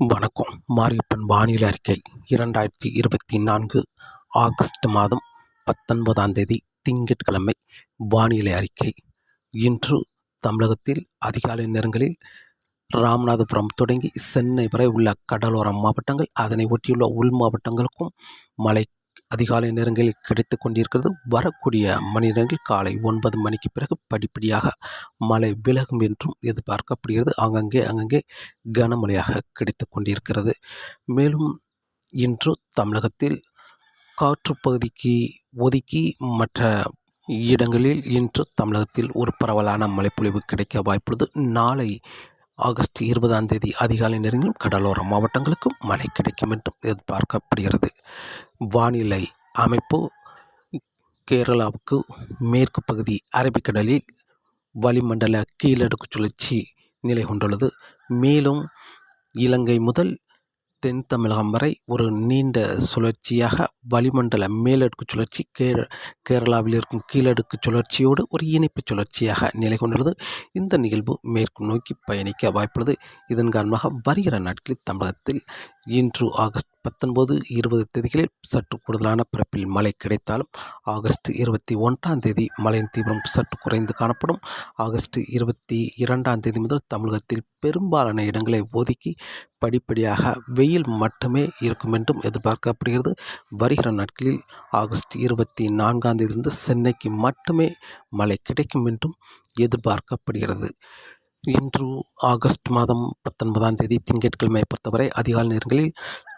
வணக்கம். மாரியப்பன் வானிலை அறிக்கை 2024 ஆகஸ்ட் மாதம் 19 திங்கட்கிழமை வானிலை அறிக்கை. இன்று தமிழகத்தில் அதிகாலை நேரங்களில் ராமநாதபுரம் தொடங்கி சென்னை வரை உள்ள கடலோர மாவட்டங்கள், அதனை ஒட்டியுள்ள உள் மாவட்டங்களுக்கும் மழை அதிகாலை நேரங்களில் கிடைத்து கொண்டிருக்கிறது. வரக்கூடிய மணி நேரங்கள் காலை 9 மணிக்கு பிறகு படிப்படியாக மழை விலகும் என்றும் எதிர்பார்க்கப்படுகிறது. அங்கங்கே கனமழையாக கிடைத்து கொண்டிருக்கிறது. மேலும் இன்று தமிழகத்தில் காற்று பகுதிக்கு ஒதுக்கி மற்ற இடங்களில் இன்று தமிழகத்தில் ஒரு பரவலான மழைப்பொழிவு கிடைக்க வாய்ப்புள்ளது. நாளை ஆகஸ்ட் 20 அதிகாலை நேரங்களில் கடலோர மாவட்டங்களுக்கும் மழை கிடைக்கும் என்றும் எதிர்பார்க்கப்படுகிறது. வானிலை அமைப்பு: கேரளாவுக்கு மேற்கு பகுதி அரபிக்கடலில் வளிமண்டல கீழடுக்கு சுழற்சி நிலை கொண்டுள்ளது. மேலும் இலங்கை முதல் தென் தமிழகம் வரை ஒரு நீண்ட சுழற்சியாக வளிமண்டல மேலடுக்கு சுழற்சி கேரளாவில் இருக்கும் கீழடுக்கு சுழற்சியோடு ஒரு இணைப்பு சுழற்சியாக நிலை கொண்டுள்ளது. இந்த நிகழ்வு மேற்கு நோக்கி பயணிக்க வாய்ப்புள்ளது. இதன் காரணமாக வருகிற நாட்களில் தமிழகத்தில் இன்று ஆகஸ்ட் 19, 20 தேதிகளில் சற்று கூடுதலான பரப்பில் மழை கிடைத்தாலும் ஆகஸ்ட் 21 மழையின் தீவிரம் சற்று குறைந்து காணப்படும். ஆகஸ்ட் 22 முதல் தமிழகத்தில் பெரும்பாலான இடங்களை ஒதுக்கி படிப்படியாக வெயில் மட்டுமே இருக்கும் என்றும் எதிர்பார்க்கப்படுகிறது. வருகிற நாட்களில் ஆகஸ்ட் 24 சென்னைக்கு மட்டுமே மழை கிடைக்கும் என்றும் எதிர்பார்க்கப்படுகிறது. இன்று ஆகஸ்ட் மாதம் 19 திங்கட்கிழமை பொறுத்தவரை அதிகாலை நேரங்களில்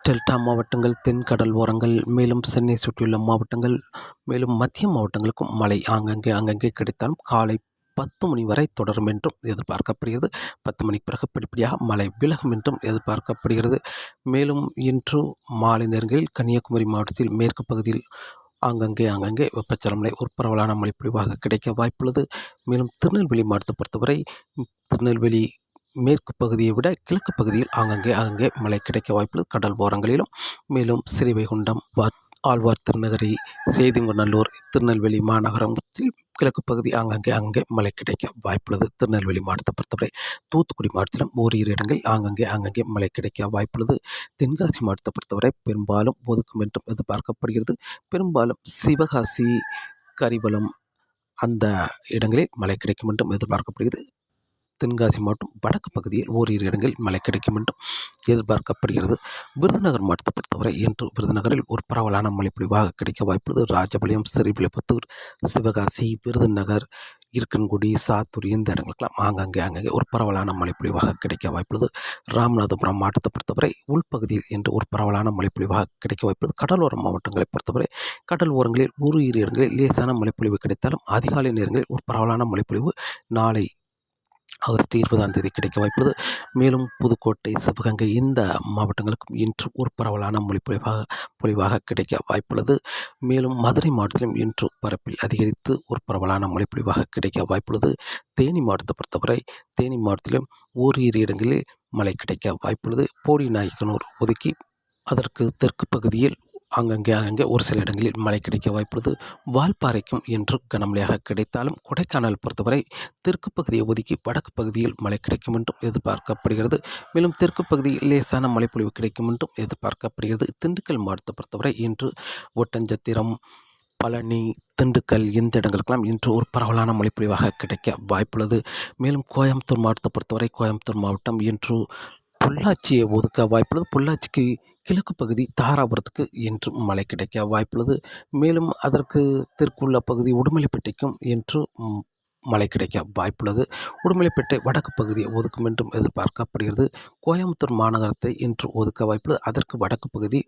டெல்டா மாவட்டங்கள், தென்கடல் ஓரங்கள், மேலும் சென்னை சுற்றியுள்ள மாவட்டங்கள், மேலும் மத்திய மாவட்டங்களுக்கும் மழை அங்கங்கே கிடைத்தாலும் காலை 10 மணி வரை தொடரும் என்றும் எதிர்பார்க்கப்படுகிறது. 10 மணிக்கு பிறகு படிப்படியாக மழை விலகும் என்றும் எதிர்பார்க்கப்படுகிறது. மேலும் இன்று மாலை நேரங்களில் கன்னியாகுமரி மாவட்டத்தில் மேற்கு பகுதியில் அங்கங்கே வெப்பச்சலமழை ஒரு பரவலான மழைப்பொழிவாக கிடைக்க வாய்ப்புள்ளது. மேலும் திருநெல்வேலி மாவட்டத்தை பொறுத்தவரை திருநெல்வேலி மேற்கு பகுதியை விட கிழக்கு பகுதியில் அங்கங்கே மழை கிடைக்க வாய்ப்புள்ளது. கடல் ஓரங்களிலும் மேலும் ஸ்ரீவைகுண்டம், ஆழ்வார் திருநகரி, சேதிமநல்லூர், திருநெல்வேலி மாநகரத்தில் கிழக்கு பகுதி அங்கங்கே மழை கிடைக்க வாய்ப்புள்ளது. திருநெல்வேலி மாவட்டத்தை பொறுத்தவரை தூத்துக்குடி மாவட்டத்திலும் ஓரிரு இடங்களில் அங்கங்கே மழை கிடைக்க வாய்ப்புள்ளது. தென்காசி மாவட்டத்தை பொறுத்தவரை பெரும்பாலும் ஒதுக்கும் என்றும் எதிர்பார்க்கப்படுகிறது. பெரும்பாலும் சிவகாசி, கரிவலம் அந்த இடங்களில் மழை கிடைக்கும் என்றும் எதிர்பார்க்கப்படுகிறது. தென்காசி மாவட்டம் வடக்கு பகுதியில் ஓரிரு இடங்களில் மழை கிடைக்கும் என்றும் எதிர்பார்க்கப்படுகிறது. விருதுநகர் மாவட்டத்தை பொறுத்தவரை இன்று விருதுநகரில் ஒரு பரவலான மழைப்பொழிவாக கிடைக்க வாய்ப்புள்ளது. ராஜபாளையம், ஸ்ரீவில்லிபுத்தூர், சிவகாசி, விருதுநகர், இருக்கன்குடி, சாத்தூர் இந்த இடங்களுக்கெல்லாம் அங்கங்கே ஒரு பரவலான மழைப்பொழிவாக கிடைக்க வாய்ப்புள்ளது. ராமநாதபுரம் மாவட்டத்தை பொறுத்தவரை உள்பகுதியில் இன்று ஒரு பரவலான மழைப்பொழிவாக கிடைக்க வாய்ப்புள்ளது. கடலோர மாவட்டங்களை பொறுத்தவரை கடல் ஓரங்களில் ஓரிரு இடங்களில் லேசான மழைப்பொழிவு கிடைத்தாலும் அதிகாலை நேரங்களில் ஒரு பரவலான மழைப்பொழிவு நாளை ஆகஸ்ட் 20 கிடைக்க வாய்ப்புள்ளது. மேலும் புதுக்கோட்டை, சிவகங்கை இந்த மாவட்டங்களுக்கும் இன்று ஒரு பரவலான பொழிவாக கிடைக்க வாய்ப்புள்ளது. மேலும் மதுரை மாவட்டத்திலும் இன்று பரப்பில் அதிகரித்து ஒரு பரவலான மழைப்பொழிவாக கிடைக்க வாய்ப்புள்ளது. தேனி மாவட்டத்தை பொறுத்தவரை தேனி மாவட்டத்திலும் ஓரிரு இடங்களில் மழை கிடைக்க வாய்ப்புள்ளது. போடிநாயக்கனூர் ஒதுக்கி அதற்கு தெற்கு பகுதியில் அங்கங்கே ஒரு சில இடங்களில் மழை கிடைக்க வாய்ப்புள்ளது. வால்பாறைக்கும் இன்று கனமழையாக கிடைத்தாலும் கொடைக்கானல் பொறுத்தவரை தெற்கு பகுதியை ஒதுக்கி வடக்கு பகுதியில் மழை கிடைக்கும் என்றும் எதிர்பார்க்கப்படுகிறது. மேலும் தெற்கு பகுதியில் லேசான மழைப்பொழிவு கிடைக்கும் என்றும் எதிர்பார்க்கப்படுகிறது. திண்டுக்கல் மாவட்டத்தை பொறுத்தவரை இன்று ஒட்டஞ்சத்திரம், பழனி, திண்டுக்கல் இந்த இடங்களுக்கெல்லாம் இன்று ஒரு பரவலான மழைப்பொழிவாக கிடைக்க வாய்ப்புள்ளது. மேலும் கோயம்புத்தூர் மாவட்டத்தை பொறுத்தவரை கோயம்புத்தூர் மாவட்டம் இன்று பொள்ளாச்சியை ஒதுக்க வாய்ப்புள்ளது. பொள்ளாச்சிக்கு கிழக்கு பகுதி தாராபுரத்துக்கு இன்று மழை கிடைக்க வாய்ப்புள்ளது. மேலும் அதற்கு தெற்குள்ள பகுதி உடுமலைப்பேட்டைக்கும் இன்று மழை கிடைக்க வாய்ப்புள்ளது. உடுமலைப்பேட்டை வடக்கு பகுதியை ஒதுக்கும் என்றும் எதிர்பார்க்கப்படுகிறது. கோயம்புத்தூர் மாநகரத்தை இன்று ஒதுக்க வாய்ப்புள்ளது. அதற்கு வடக்கு பகுதி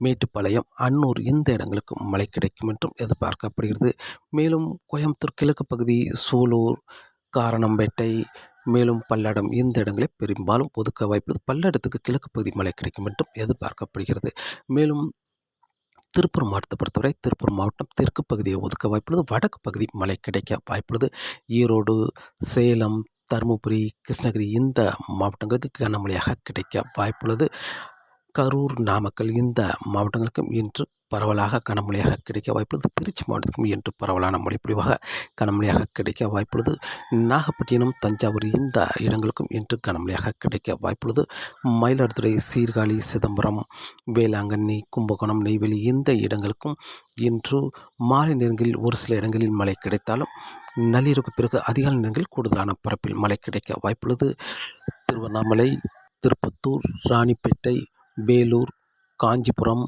மேட்டுப்பாளையம், அன்னூர் இந்த இடங்களுக்கு மழை கிடைக்கும் என்றும் எதிர்பார்க்கப்படுகிறது. மேலும் கோயம்புத்தூர் கிழக்கு பகுதி சூலூர், காரணம்பேட்டை, மேலும் பல்லடம் இந்த இடங்களை பெரும்பாலும் ஒதுக்க வாய்ப்புள்ளது. பல்லடத்துக்கு கிழக்கு பகுதி மழை கிடைக்கும் என்றும் எதிர்பார்க்கப்படுகிறது. மேலும் திருப்பூர் மாவட்டத்தை பொறுத்தவரை திருப்பூர் மாவட்டம் தெற்கு பகுதியை ஒதுக்க வாய்ப்புள்ளது. வடக்கு பகுதி மழை கிடைக்க வாய்ப்புள்ளது. ஈரோடு, சேலம், தருமபுரி, கிருஷ்ணகிரி இந்த மாவட்டங்களுக்கு கனமழையாக கிடைக்க வாய்ப்புள்ளது. கரூர், நாமக்கல் இந்த மாவட்டங்களுக்கும் இன்று பரவலாக கனமழையாக கிடைக்க வாய்ப்புள்ளது. திருச்சி மாவட்டத்துக்கும் இன்று பரவலான மழைப்பொழிவாக கனமழையாக கிடைக்க வாய்ப்புள்ளது. நாகப்பட்டினம், தஞ்சாவூர் இந்த இடங்களுக்கும் இன்று கனமழையாக கிடைக்க வாய்ப்புள்ளது. மயிலாடுதுறை, சீர்காழி, சிதம்பரம், வேளாங்கண்ணி, கும்பகோணம், நெய்வேலி இந்த இடங்களுக்கும் இன்று மாலை நேரங்களில் ஒரு சில இடங்களில் மழை கிடைத்தாலும் நள்ளிரவுக்கு பிறகு அதிகாலை நேரங்களில் கூடுதலான பரப்பில் மழை கிடைக்க வாய்ப்புள்ளது. திருவண்ணாமலை, திருப்பத்தூர், ராணிப்பேட்டை, வேலூர், காஞ்சிபுரம்,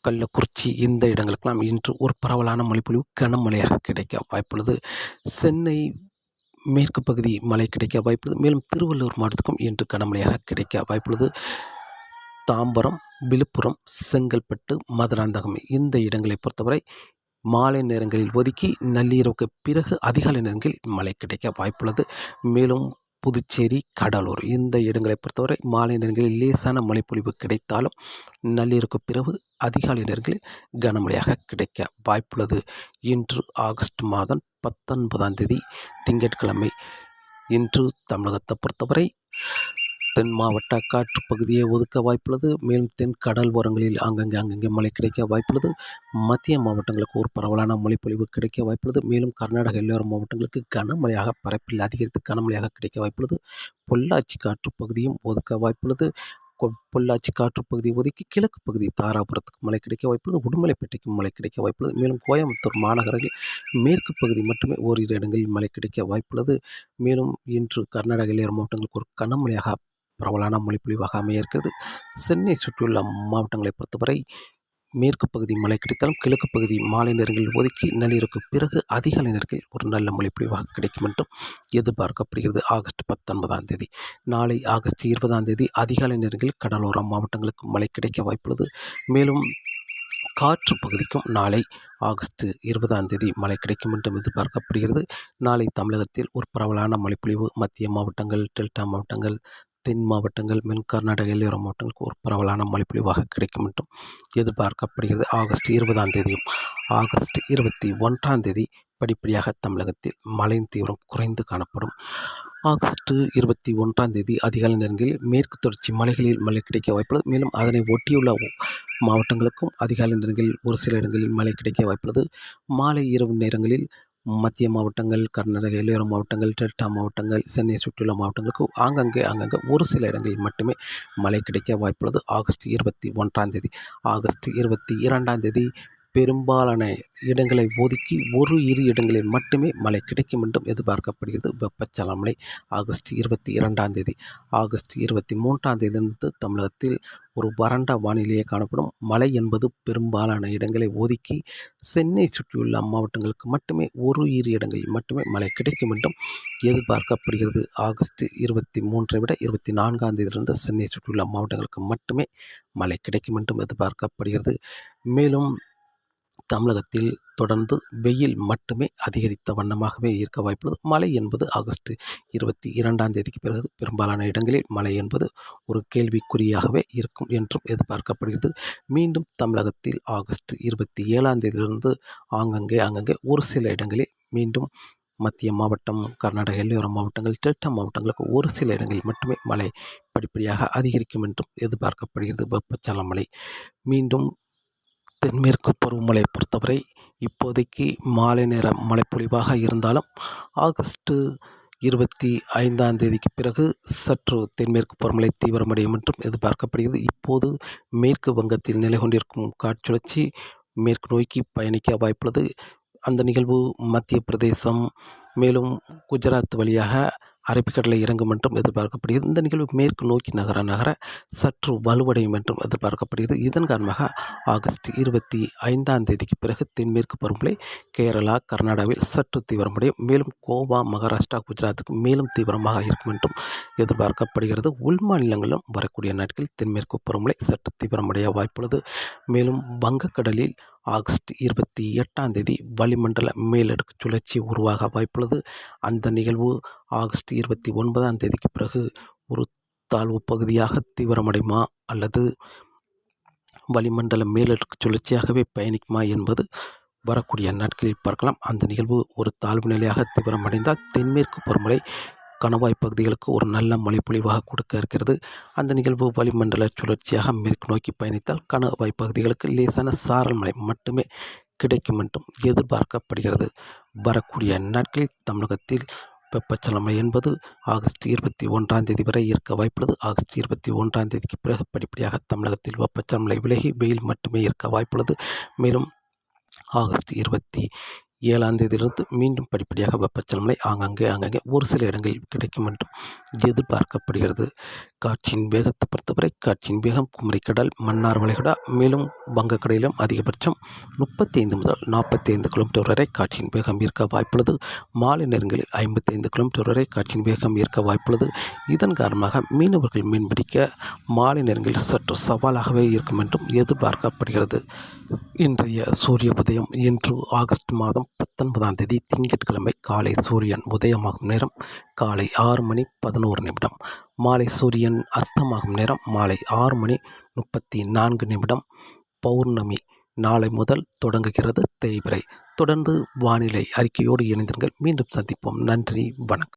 கள்ளக்குறிச்சி இந்த இடங்களுக்கெல்லாம் இன்று ஒரு பரவலான மழைப்பொழிவு கனமழையாக கிடைக்க வாய்ப்புள்ளது. சென்னை மேற்கு பகுதி மழை கிடைக்க வாய்ப்புள்ளது. மேலும் திருவள்ளூர் மாவட்டத்துக்கும் இன்று கனமழையாக கிடைக்க வாய்ப்புள்ளது. தாம்பரம், விழுப்புரம், செங்கல்பட்டு, மதுராந்தகம் இந்த இடங்களை பொறுத்தவரை மாலை நேரங்களில் ஒதுக்கி நள்ளிரவுக்கு பிறகு அதிகாலை நேரங்களில் மழை கிடைக்க வாய்ப்புள்ளது. மேலும் புதுச்சேரி, கடலூர் இந்த இடங்களை பொறுத்தவரை மாலை நேரங்களில் லேசான மழைப்பொழிவு கிடைத்தாலும் நள்ளிரவுக்கு பிறகு அதிகாலை நேரங்களில் கனமழையாக கிடைக்க வாய்ப்புள்ளது. இன்று ஆகஸ்ட் மாதம் 19ஆம் தேதி திங்கட்கிழமை. இன்று தமிழகத்தை பொறுத்தவரை தென் மாவட்ட காற்று பகுதியை ஒதுக்க வாய்ப்புள்ளது. மேலும் தென் கடல் ஓரங்களில் அங்கங்கே மழை கிடைக்க வாய்ப்புள்ளது. மத்திய மாவட்டங்களுக்கு ஒரு பரவலான மழைப்பொழிவு கிடைக்க வாய்ப்புள்ளது. மேலும் கர்நாடக எல்லையோர மாவட்டங்களுக்கு கனமழையாக பரப்பில் அதிகரித்து கனமழையாக கிடைக்க வாய்ப்புள்ளது. பொள்ளாச்சி காற்று பகுதியும் ஒதுக்க வாய்ப்புள்ளது. பொள்ளாச்சி காற்று பகுதியை ஒதுக்கி கிழக்கு பகுதி தாராபுரத்துக்கு மழை கிடைக்க வாய்ப்புள்ளது. உடுமலைப்பேட்டைக்கும் மழை கிடைக்க வாய்ப்புள்ளது. மேலும் கோயம்புத்தூர் மாநகரில் மேற்கு பகுதி மட்டுமே ஓரிரு இடங்களில் மழை கிடைக்க வாய்ப்புள்ளது. மேலும் இன்று கர்நாடக எல்லையோர மாவட்டங்களுக்கு ஒரு கனமழையாக பரவலான மழைப்பொழிவாக அமைய இருக்கிறது. சென்னை சுற்றியுள்ள மாவட்டங்களை பொறுத்தவரை மேற்கு பகுதி மழை கிடைத்தாலும் கிழக்கு பகுதி மாலை நேரங்களில் ஒதுக்கி நள்ளிரவுக்கு பிறகு அதிகாலை நேரங்களில் ஒரு நல்ல மழைப்பொழிவாக கிடைக்கும் என்றும் எதிர்பார்க்கப்படுகிறது. ஆகஸ்ட் 19ஆம் தேதி நாளை ஆகஸ்ட் 20ஆம் தேதி அதிகாலை நேரங்களில் கடலோர மாவட்டங்களுக்கு மழை கிடைக்க வாய்ப்புள்ளது. மேலும் காற்று பகுதிக்கும் நாளை ஆகஸ்ட் 20ஆம் தேதி மழை கிடைக்கும் என்றும் எதிர்பார்க்கப்படுகிறது. நாளை தமிழகத்தில் ஒரு பரவலான மழைப்பொழிவு மத்திய மாவட்டங்கள், டெல்டா மாவட்டங்கள், தென் மாவட்டங்கள், மேலும் கர்நாடக எல்லையோர மாவட்டங்களுக்கு ஒரு பரவலான மழைப்பொழிவாக கிடைக்கும் என்றும் எதிர்பார்க்கப்படுகிறது. ஆகஸ்ட் 20ஆம் தேதியும் ஆகஸ்ட் 21ஆம் தேதி படிப்படியாக தமிழகத்தில் மழையின் தீவிரம் குறைந்து காணப்படும். ஆகஸ்ட் 21ஆம் தேதி அதிகாலை நேரங்களில் மேற்கு தொடர்ச்சி மலைகளில் மழை கிடைக்க வாய்ப்புள்ளது. மேலும் அதனை ஒட்டியுள்ள மாவட்டங்களுக்கும் அதிகாலை நேரங்களில் ஒரு சில இடங்களில் மழை கிடைக்க வாய்ப்புள்ளது. மாலை இரவு நேரங்களில் மத்திய மாவட்டங்கள், கர்நாடக எல்லையோர மாவட்டங்கள், டெல்டா மாவட்டங்கள், சென்னை சுற்றியுள்ள மாவட்டங்களுக்கு அங்கங்கே ஒரு சில இடங்களில் மட்டுமே மழை கிடைக்க வாய்ப்புள்ளது. ஆகஸ்ட் 21ஆம் தேதி ஆகஸ்ட் 22ஆம் தேதி பெரும்பாலான இடங்களை ஒதுக்கி ஒரு இரு இடங்களில் மட்டுமே மழை கிடைக்கும் என்றும் எதிர்பார்க்கப்படுகிறது. வெப்பச்சலன ஆகஸ்ட் 22ஆம் தேதி ஆகஸ்ட் 23ஆம் தேதியிலிருந்து தமிழகத்தில் ஒரு வறண்ட வானிலையே காணப்படும். மழை என்பது பெரும்பாலான இடங்களை ஒதுக்கி சென்னை சுற்றியுள்ள மாவட்டங்களுக்கு மட்டுமே ஒரு இரு இடங்களில் மட்டுமே மழை கிடைக்கும் என்றும் எதிர்பார்க்கப்படுகிறது. ஆகஸ்ட் 23ஐ விட 24ஆம் தேதியிலிருந்து சென்னை சுற்றியுள்ள மாவட்டங்களுக்கு மட்டுமே மழை கிடைக்கும் என்றும் எதிர்பார்க்கப்படுகிறது. மேலும் தமிழகத்தில் தொடர்ந்து வெயில் மட்டுமே அதிகரித்த வண்ணமாகவே இருக்க வாய்ப்புள்ளது. மழை என்பது ஆகஸ்ட் 22ஆம் தேதிக்கு பிறகு பெரும்பாலான இடங்களில் மழை என்பது ஒரு கேள்விக்குறியாகவே இருக்கும் என்றும் எதிர்பார்க்கப்படுகிறது. மீண்டும் தமிழகத்தில் ஆகஸ்ட் 27ஆம் தேதியிலிருந்து அங்கங்கே ஒரு சில இடங்களில் மீண்டும் மத்திய மாவட்டம், கர்நாடக எல்லையோர மாவட்டங்கள், டெல்டா மாவட்டங்களுக்கு ஒரு சில இடங்களில் மட்டுமே மழை படிப்படியாக அதிகரிக்கும் என்றும் எதிர்பார்க்கப்படுகிறது. வெப்பச்சலன மழை மீண்டும் தென்மேற்கு பருவமழை பொறுத்தவரை இப்போதைக்கு மாலை நேர மழைப்பொழிவாக இருந்தாலும் ஆகஸ்ட் 25ஆம் தேதிக்கு பிறகு சற்று தென்மேற்கு பருவமழை தீவிரமடையும் என்றும் எதிர்பார்க்கப்படுகிறது. இப்போது மேற்கு வங்கத்தில் நிலை கொண்டிருக்கும் காற்றுச்சுழற்சி மேற்கு நோக்கி பயணிக்க வாய்ப்புள்ளது. அந்த நிகழ்வு மத்திய பிரதேசம், மேலும் குஜராத் வழியாக அரபிக்கடலை இறங்கும் என்றும் எதிர்பார்க்கப்படுகிறது. இந்த நிகழ்வு மேற்கு நோக்கி நகர சற்று வலுவடையும் என்றும் எதிர்பார்க்கப்படுகிறது. இதன் காரணமாக ஆகஸ்ட் 25ஆம் தேதிக்கு பிறகு தென்மேற்கு பருவமழை கேரளா, கர்நாடகாவில் சற்று தீவிரமடையும். மேலும் கோவா, மகாராஷ்டிரா, குஜராத்துக்கு மேலும் தீவிரமாக இருக்கும் என்றும் எதிர்பார்க்கப்படுகிறது. உள் மாநிலங்களிலும் வரக்கூடிய நாட்களில் தென்மேற்கு பருவமழை சற்று தீவிரமடைய வாய்ப்புள்ளது. மேலும் வங்கக்கடலில் ஆகஸ்ட் 28ஆம் தேதி வளிமண்டல மேலடுக்கு சுழற்சி உருவாக வாய்ப்புள்ளது. அந்த நிகழ்வு ஆகஸ்ட் 29ஆம் தேதிக்கு பிறகு ஒரு தாழ்வு பகுதியாக தீவிரமடையுமா அல்லது வளிமண்டல மேலடுக்கு சுழற்சியாகவே பயணிக்குமா என்பது வரக்கூடிய நாட்களில் பார்க்கலாம். அந்த நிகழ்வு ஒரு தாழ்வு நிலையாக தீவிரமடைந்தால் தென்மேற்கு பருவமழை கணவாய் பகுதிகளுக்கு ஒரு நல்ல மழைப்பொழிவாக கொடுக்க இருக்கிறது. அந்த நிகழ்வு வளிமண்டல சுழற்சியாக மேற்கு நோக்கி பயணித்தால் கணவாய் பகுதிகளுக்கு லேசான சாரல் மழை மட்டுமே கிடைக்கும் என்றும் எதிர்பார்க்கப்படுகிறது. வரக்கூடிய நாட்களில் தமிழகத்தில் வெப்பச்சலனம் என்பது ஆகஸ்ட் 21 வரை இருக்க வாய்ப்புள்ளது. ஆகஸ்ட் 21 பிறகு படிப்படியாக தமிழகத்தில் வெப்பச்சலனம் விலகி வெயில் மட்டுமே இருக்க வாய்ப்புள்ளது. மேலும் ஆகஸ்ட் 27 மீண்டும் படிப்படியாக வெப்பச்சலனம் ஆங்காங்கே ஒரு சில இடங்களில் கிடைக்கும் என்றும் எதிர்பார்க்கப்படுகிறது. காற்றின் வேகத்தை பொறுத்தவரை காற்றின் வேகம் குமரிக்கடல், மன்னார் வளைகுடா, மேலும் வங்கக்கடலிலும் அதிகபட்சம் 35 முதல் 45 கிலோமீட்டர் வரை காற்றின் வேகம் இருக்க வாய்ப்புள்ளது. மாலை நேரங்களில் 55 கிலோமீட்டர் வரை காற்றின் வேகம் இருக்க வாய்ப்புள்ளது. இதன் காரணமாக மீனவர்கள் மீன்பிடிக்க மாலை நேரங்களில் சற்று சவாலாகவே இருக்கும் என்றும் எதிர்பார்க்கப்படுகிறது. இன்றைய சூரிய உதயம் இன்று ஆகஸ்ட் மாதம் 19 திங்கட்கிழமை காலை சூரியன் உதயமாகும் நேரம் காலை 6:11. மாலை சூரியன் அஸ்தமாகும் நேரம் மாலை 6:34. பௌர்ணமி நாளை முதல் தொடங்குகிறது தேய்பிறை. தொடர்ந்து வானிலை அறிக்கையோடு இணைந்திருங்கள். மீண்டும் சந்திப்போம். நன்றி, வணக்கம்.